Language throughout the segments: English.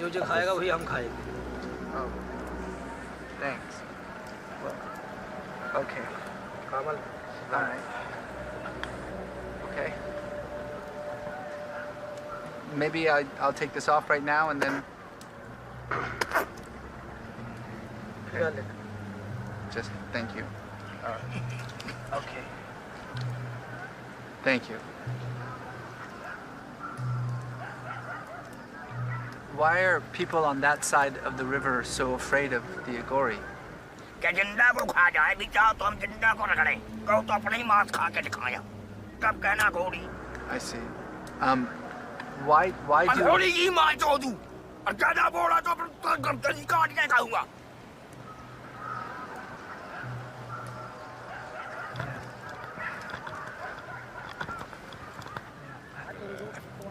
जो जो खाएगा वही हम खाएंगे. Oh, thanks. Well, okay. Kamal. All right. Okay. Maybe I'll take this off right now and then. Okay. Just thank you. All right. Okay. Thank you. Why are people on that side of the river so afraid of the Agori? I see. Why do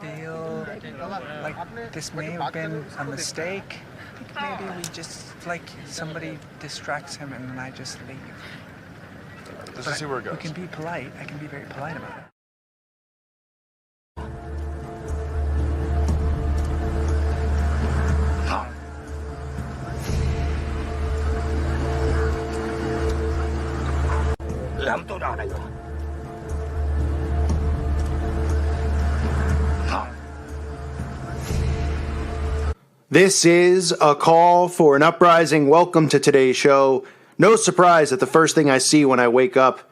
feel like this may have been a mistake? Maybe we just, like, somebody distracts him and then I just leave. Let's see where it goes. We can be polite. I can be very polite about it. This is a call for an uprising. Welcome to today's show. No surprise that the first thing I see when I wake up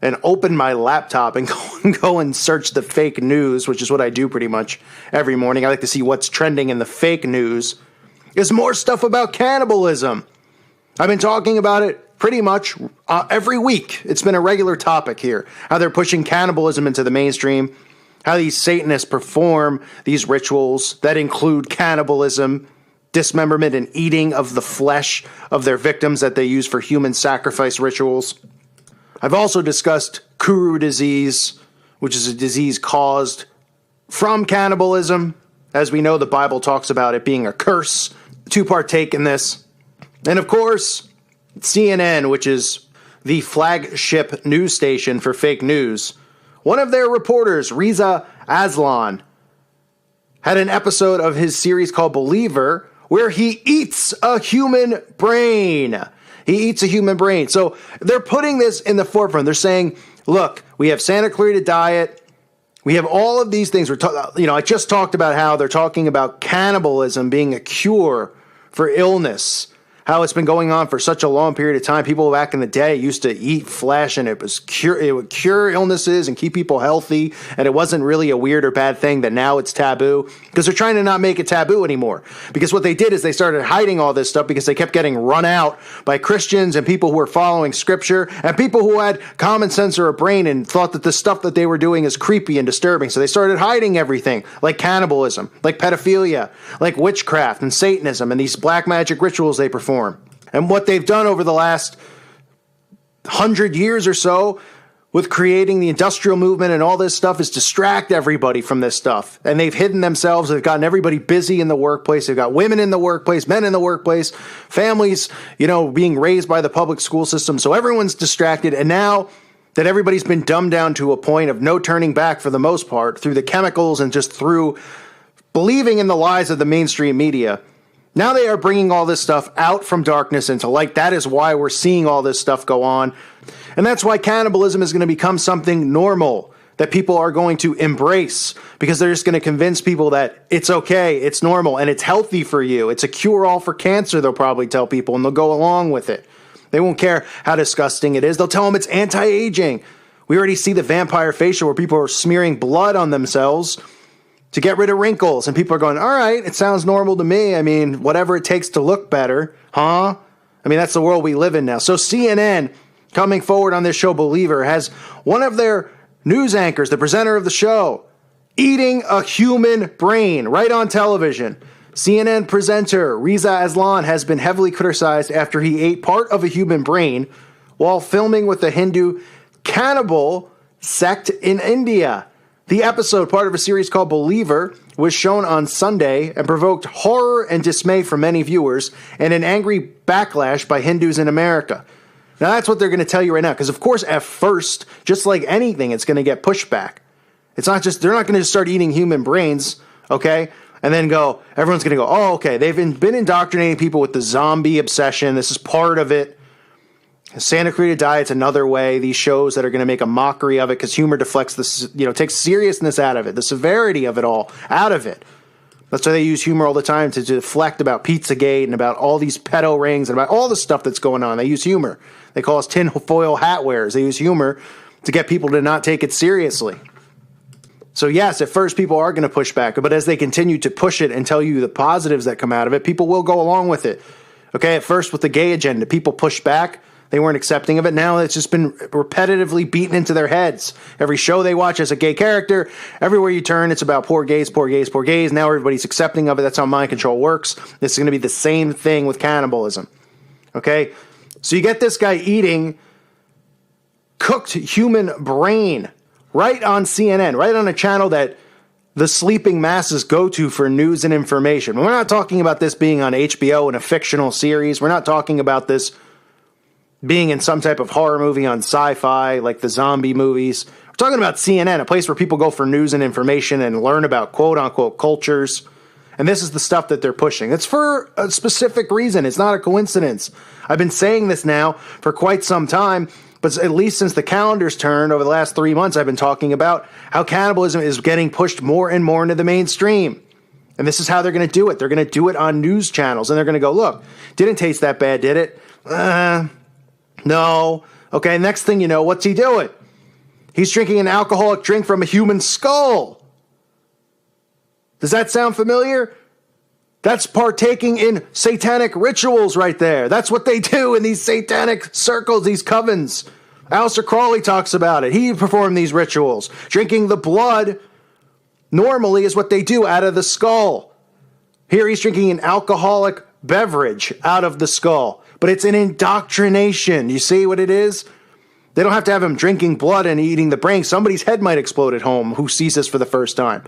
and open my laptop and go and search the fake news, which is what I do pretty much every morning. I like to see what's trending in the fake news, is more stuff about cannibalism. I've been talking about it pretty much every week. It's been a regular topic here, how they're pushing cannibalism into the mainstream, how these Satanists perform these rituals that include cannibalism, dismemberment, and eating of the flesh of their victims that they use for human sacrifice rituals. I've also discussed Kuru disease, which is a disease caused from cannibalism. As we know, the Bible talks about it being a curse to partake in this. And of course, CNN, which is the flagship news station for fake news, one of their reporters, Reza Aslan, had an episode of his series called Believer where he eats a human brain. He eats a human brain. So they're putting this in the forefront. They're saying, look, we have Santa Clarita Diet. We have all of these things. I just talked about how they're talking about cannibalism being a cure for illness. How it's been going on for such a long period of time. People back in the day used to eat flesh and it would cure illnesses and keep people healthy. And it wasn't really a weird or bad thing that now it's taboo. Because they're trying to not make it taboo anymore. Because what they did is they started hiding all this stuff because they kept getting run out by Christians and people who were following scripture and people who had common sense or a brain and thought that the stuff that they were doing is creepy and disturbing. So they started hiding everything like cannibalism, like pedophilia, like witchcraft and Satanism and these black magic rituals they perform. And what they've done over the last 100 years or so with creating the industrial movement and all this stuff is distract everybody from this stuff. And they've hidden themselves. They've gotten everybody busy in the workplace. They've got women in the workplace, men in the workplace, families, being raised by the public school system. So everyone's distracted. And now that everybody's been dumbed down to a point of no turning back for the most part through the chemicals and just through believing in the lies of the mainstream media, now they are bringing all this stuff out from darkness into light. That is why we're seeing all this stuff go on. And that's why cannibalism is going to become something normal that people are going to embrace because they're just going to convince people that it's okay, it's normal, and it's healthy for you. It's a cure-all for cancer, they'll probably tell people, and they'll go along with it. They won't care how disgusting it is. They'll tell them it's anti-aging. We already see the vampire facial where people are smearing blood on themselves to get rid of wrinkles. And people are going, all right, it sounds normal to me. I mean, whatever it takes to look better, huh? I mean, that's the world we live in now. So CNN, coming forward on this show, Believer, has one of their news anchors, the presenter of the show, eating a human brain right on television. CNN presenter Reza Aslan has been heavily criticized after he ate part of a human brain while filming with the Hindu cannibal sect in India. The episode, part of a series called Believer, was shown on Sunday and provoked horror and dismay from many viewers and an angry backlash by Hindus in America. Now, that's what they're going to tell you right now, because, of course, at first, just like anything, it's going to get pushed back. It's not just, they're not going to start eating human brains, okay? and then everyone's going to go, oh, okay, they've been indoctrinating people with the zombie obsession. This is part of it. Santa Clarita Diet's another way. These shows that are going to make a mockery of it because humor deflects this, takes seriousness out of it, the severity of it all out of it. That's why they use humor all the time to deflect about Pizzagate and about all these pedo rings and about all the stuff that's going on. They use humor. They call us tinfoil hat wearers. They use humor to get people to not take it seriously. So yes, at first people are going to push back, but as they continue to push it and tell you the positives that come out of it, people will go along with it. Okay, at first with the gay agenda, people pushed back. They weren't accepting of it. Now it's just been repetitively beaten into their heads. Every show they watch has a gay character. Everywhere you turn, it's about poor gays, poor gays, poor gays. Now everybody's accepting of it. That's how mind control works. This is going to be the same thing with cannibalism. Okay? So you get this guy eating cooked human brain right on CNN, right on a channel that the sleeping masses go to for news and information. We're not talking about this being on HBO in a fictional series. We're not talking about this being in some type of horror movie on sci-fi, like the zombie movies. We're talking about CNN, a place where people go for news and information and learn about quote-unquote cultures. And this is the stuff that they're pushing. It's for a specific reason. It's not a coincidence. I've been saying this now for quite some time, but at least since the calendar's turned over the last 3 months, I've been talking about how cannibalism is getting pushed more and more into the mainstream. And this is how they're going to do it. They're going to do it on news channels. And they're going to go, look, didn't taste that bad, did it? No. Okay, next thing you know, what's he doing? He's drinking an alcoholic drink from a human skull. Does that sound familiar? That's partaking in satanic rituals right there. That's what they do in these satanic circles, these covens. Aleister Crowley talks about it. He performed these rituals. Drinking the blood normally is what they do out of the skull. Here he's drinking an alcoholic beverage out of the skull. But it's an indoctrination. You see what it is? They don't have to have him drinking blood and eating the brain. Somebody's head might explode at home who sees this for the first time.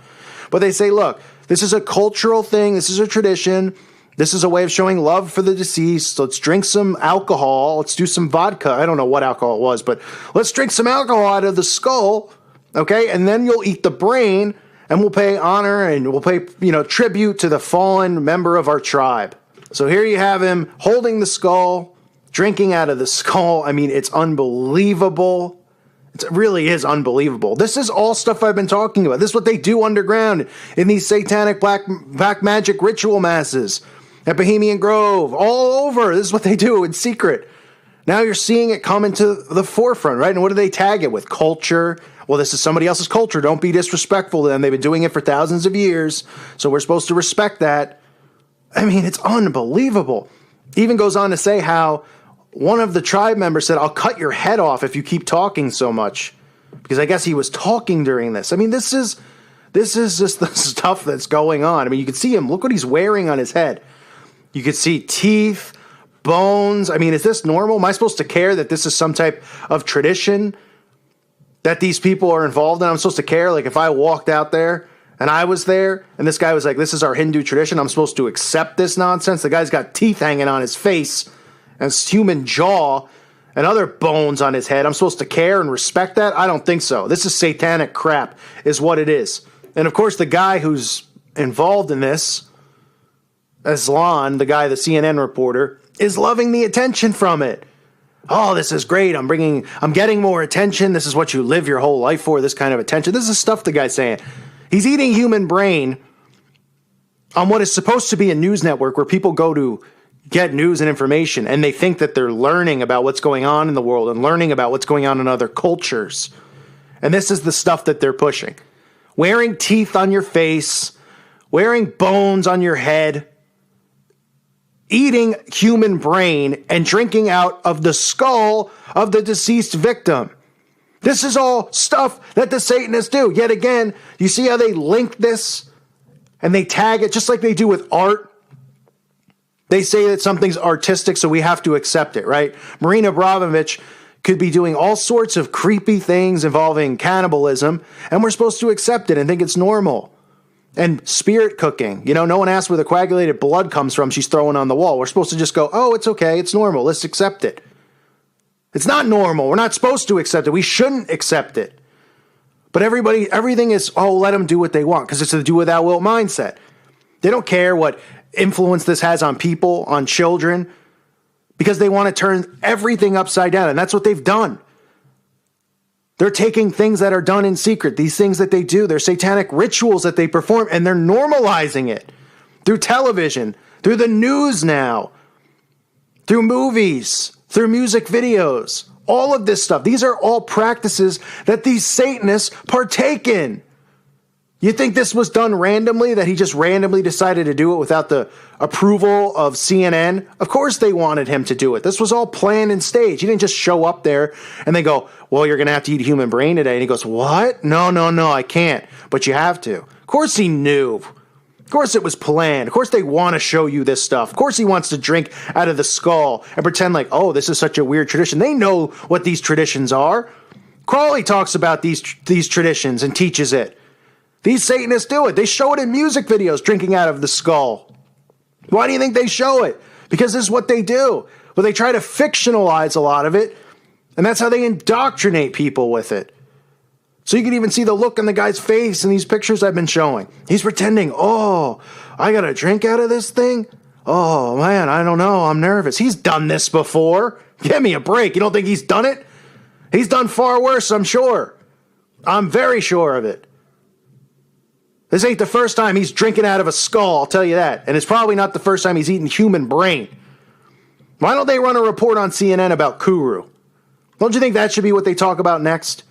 But they say, look, this is a cultural thing. This is a tradition. This is a way of showing love for the deceased. Let's drink some alcohol. Let's do some vodka. I don't know what alcohol it was, but let's drink some alcohol out of the skull. Okay? And then you'll eat the brain and we'll pay honor and we'll pay, tribute to the fallen member of our tribe. So here you have him holding the skull, drinking out of the skull. I mean, it's unbelievable. It really is unbelievable. This is all stuff I've been talking about. This is what they do underground in these satanic black magic ritual masses at Bohemian Grove, all over. This is what they do in secret. Now you're seeing it come into the forefront, right? And what do they tag it with? Culture. Well, this is somebody else's culture. Don't be disrespectful to them. They've been doing it for thousands of years, so we're supposed to respect that. I mean, it's unbelievable. Even goes on to say how one of the tribe members said, I'll cut your head off if you keep talking so much. Because I guess he was talking during this. I mean, this is just the stuff that's going on. I mean, you can see him. Look what he's wearing on his head. You can see teeth, bones. I mean, is this normal? Am I supposed to care that this is some type of tradition that these people are involved in? I'm supposed to care? Like, if I walked out there and I was there, and this guy was like, this is our Hindu tradition, I'm supposed to accept this nonsense? The guy's got teeth hanging on his face, and human jaw, and other bones on his head. I'm supposed to care and respect that? I don't think so. This is satanic crap, is what it is. And of course, the guy who's involved in this, Aslan, the guy, the CNN reporter, is loving the attention from it. Oh, this is great. I'm getting more attention. This is what you live your whole life for, this kind of attention. This is stuff the guy's saying. He's eating human brain on what is supposed to be a news network where people go to get news and information, and they think that they're learning about what's going on in the world and learning about what's going on in other cultures. And this is the stuff that they're pushing. Wearing teeth on your face, wearing bones on your head, eating human brain, and drinking out of the skull of the deceased victim. This is all stuff that the Satanists do. Yet again, you see how they link this and they tag it just like they do with art? They say that something's artistic, so we have to accept it, right? Marina Abramovich could be doing all sorts of creepy things involving cannibalism, and we're supposed to accept it and think it's normal. And spirit cooking. No one asks where the coagulated blood comes from she's throwing on the wall. We're supposed to just go, oh, it's okay, it's normal, let's accept it. It's not normal. We're not supposed to accept it. We shouldn't accept it. But everything is, oh, let them do what they want, because it's a do without will mindset. They don't care what influence this has on people, on children, because they want to turn everything upside down. And that's what they've done. They're taking things that are done in secret, these things that they do, their satanic rituals that they perform, and they're normalizing it through television, through the news now, through movies, through music videos, all of this stuff. These are all practices that these Satanists partake in. You think this was done randomly, that he just randomly decided to do it without the approval of CNN? Of course they wanted him to do it. This was all planned and staged. He didn't just show up there and they go, well, you're going to have to eat a human brain today. And he goes, what? No, I can't. But you have to. Of course he knew. Of course it was planned. Of course they want to show you this stuff. Of course he wants to drink out of the skull and pretend like, oh, this is such a weird tradition. They know what these traditions are. Crowley talks about these traditions and teaches it. These Satanists do it. They show it in music videos, drinking out of the skull. Why do you think they show it? Because this is what they do. Well, they try to fictionalize a lot of it, and that's how they indoctrinate people with it. So you can even see the look on the guy's face in these pictures I've been showing. He's pretending, oh, I got to drink out of this thing? Oh, man, I don't know. I'm nervous. He's done this before. Give me a break. You don't think he's done it? He's done far worse, I'm sure. I'm very sure of it. This ain't the first time he's drinking out of a skull, I'll tell you that. And it's probably not the first time he's eaten human brain. Why don't they run a report on CNN about Kuru? Don't you think that should be what they talk about next?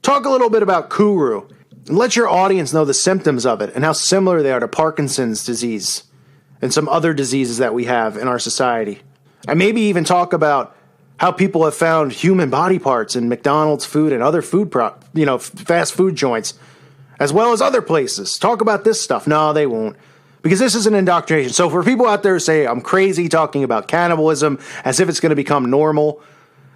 Talk a little bit about Kuru. And let your audience know the symptoms of it and how similar they are to Parkinson's disease and some other diseases that we have in our society. And maybe even talk about how people have found human body parts in McDonald's food and other food, fast food joints, as well as other places. Talk about this stuff. No, they won't. Because this is an indoctrination. So for people out there who say, I'm crazy talking about cannibalism as if it's going to become normal.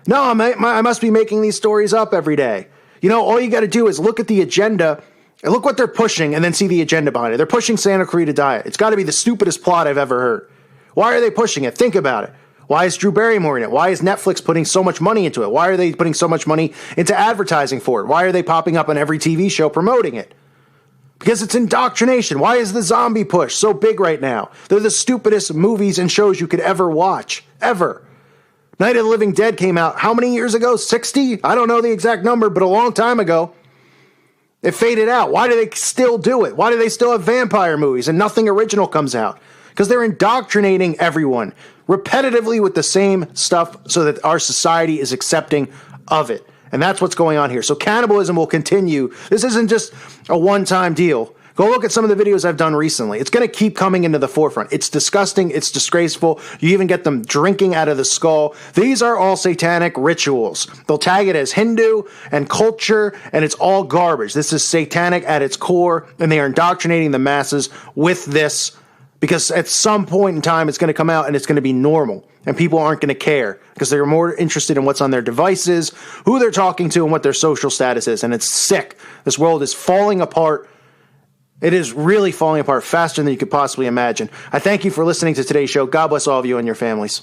No, I must be making these stories up every day. All you got to do is look at the agenda and look what they're pushing and then see the agenda behind it. They're pushing Santa Clarita Diet. It's got to be the stupidest plot I've ever heard. Why are they pushing it? Think about it. Why is Drew Barrymore in it? Why is Netflix putting so much money into it? Why are they putting so much money into advertising for it? Why are they popping up on every TV show promoting it? Because it's indoctrination. Why is the zombie push so big right now? They're the stupidest movies and shows you could ever watch. Ever. Night of the Living Dead came out how many years ago? 60? I don't know the exact number, but a long time ago. It faded out. Why do they still do it? Why do they still have vampire movies and nothing original comes out? Because they're indoctrinating everyone repetitively with the same stuff so that our society is accepting of it. And that's what's going on here. So cannibalism will continue. This isn't just a one-time deal. Go look at some of the videos I've done recently. It's going to keep coming into the forefront. It's disgusting. It's disgraceful. You even get them drinking out of the skull. These are all satanic rituals. They'll tag it as Hindu and culture, and it's all garbage. This is satanic at its core, and they are indoctrinating the masses with this because at some point in time, it's going to come out and it's going to be normal. And people aren't going to care because they're more interested in what's on their devices, who they're talking to, and what their social status is. And it's sick. This world is falling apart. It is really falling apart faster than you could possibly imagine. I thank you for listening to today's show. God bless all of you and your families.